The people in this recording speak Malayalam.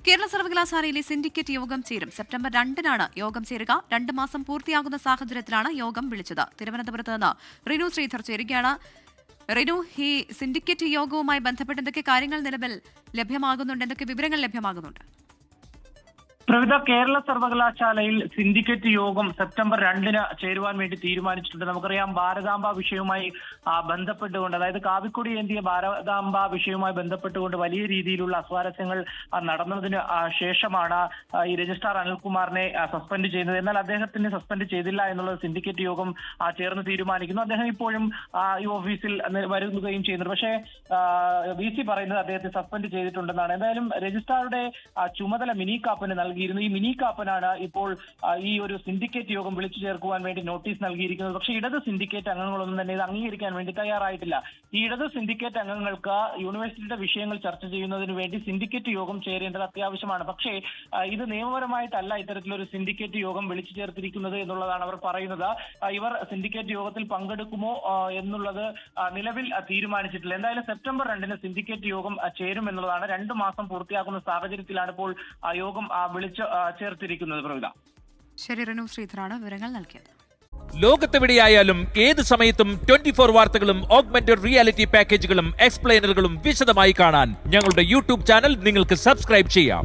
കേരള സർവകലാശാലയിലെ സിൻഡിക്കേറ്റ് യോഗം ചേരും. സെപ്റ്റംബർ 2-നാണ് യോഗം ചേരുക. 2 മാസം പൂർത്തിയാകുന്ന സാഹചര്യത്തിലാണ് യോഗം വിളിച്ചത്. തിരുവനന്തപുരത്ത് നിന്ന് റിനു ശ്രീധർ ചേരുകയാണ്. റിനു, ഈ സിൻഡിക്കേറ്റ് യോഗവുമായി ബന്ധപ്പെട്ട് എന്തൊക്കെ കാര്യങ്ങൾ നിലവിൽ ലഭ്യമാകുന്നുണ്ട്, എന്തൊക്കെ വിവരങ്ങൾ ലഭ്യമാകുന്നുണ്ട്? പ്രവിധ കേരള സർവകലാശാലയിൽ സിൻഡിക്കേറ്റ് യോഗം സെപ്റ്റംബർ 2-ന് ചേരുവാൻ വേണ്ടി തീരുമാനിച്ചിട്ടുണ്ട്. നമുക്കറിയാം, ഭാരതാംബ വിഷയവുമായി ബന്ധപ്പെട്ടുകൊണ്ട്, അതായത് കാവിക്കൊടി ഏന്തിയ ഭാരതാംബ വിഷയവുമായി ബന്ധപ്പെട്ടുകൊണ്ട് വലിയ രീതിയിലുള്ള അസ്വാരസ്യങ്ങൾ നടന്നതിന് ശേഷമാണ് ഈ രജിസ്ട്രാർ അനിൽകുമാറിനെ സസ്പെൻഡ് ചെയ്യുന്നത്. എന്നാൽ അദ്ദേഹത്തിനെ സസ്പെൻഡ് ചെയ്തില്ല എന്നുള്ളത് സിൻഡിക്കേറ്റ് യോഗം ചേർന്ന് തീരുമാനിക്കുന്നു. അദ്ദേഹം ഇപ്പോഴും ഈ ഓഫീസിൽ വരുകയും ചെയ്യുന്നുണ്ട്. പക്ഷേ VC പറയുന്നത് അദ്ദേഹത്തെ സസ്പെൻഡ് ചെയ്തിട്ടുണ്ടെന്നാണ്. എന്തായാലും രജിസ്ട്രാറുടെ ചുമതല മിനി കാപ്പന് നൽകിയിരുന്നു. ഈ മിനി കാപ്പനാണ് ഇപ്പോൾ ഈ ഒരു സിൻഡിക്കേറ്റ് യോഗം വിളിച്ചു ചേർക്കുവാൻ വേണ്ടി നോട്ടീസ് നൽകിയിരിക്കുന്നത്. പക്ഷേ ഇടത് സിൻഡിക്കേറ്റ് അംഗങ്ങളൊന്നും തന്നെ ഇത് അംഗീകരിക്കാൻ വേണ്ടി തയ്യാറായിട്ടില്ല. ഈ ഇടത് സിൻഡിക്കേറ്റ് അംഗങ്ങൾക്ക് യൂണിവേഴ്സിറ്റിയുടെ വിഷയങ്ങൾ ചർച്ച ചെയ്യുന്നതിന് വേണ്ടി സിൻഡിക്കേറ്റ് യോഗം ചേരേണ്ടത് അത്യാവശ്യമാണ്. പക്ഷേ ഇത് നിയമപരമായിട്ടല്ല ഇത്തരത്തിലൊരു സിൻഡിക്കേറ്റ് യോഗം വിളിച്ചു ചേർത്തിരിക്കുന്നത് എന്നുള്ളതാണ് അവർ പറയുന്നത്. ഇവർ സിൻഡിക്കേറ്റ് യോഗത്തിൽ പങ്കെടുക്കുമോ എന്നുള്ളത് നിലവിൽ തീരുമാനിച്ചിട്ടില്ല. എന്തായാലും സെപ്റ്റംബർ 2-ന് സിൻഡിക്കേറ്റ് യോഗം ചേരും എന്നുള്ളതാണ്. 2 മാസം പൂർത്തിയാക്കുന്ന സാഹചര്യത്തിലാണ് ഇപ്പോൾ യോഗം വിളിച്ച് ചേർത്തിരിക്കുന്നത്. പ്രവിധ. ശരി, റിനു ശ്രീധറാണ് വിവരങ്ങൾ നൽകിയത്. ലോകത്തെവിടെയായാലും ഏത് സമയത്തും 24 വാർത്തകളും ഓഗ്മെന്റഡ് റിയാലിറ്റി പാക്കേജുകളും എക്സ്പ്ലെയിനറുകളും വിശദമായി കാണാൻ ഞങ്ങളുടെ യൂട്യൂബ് ചാനൽ നിങ്ങൾക്ക് സബ്സ്ക്രൈബ് ചെയ്യാം.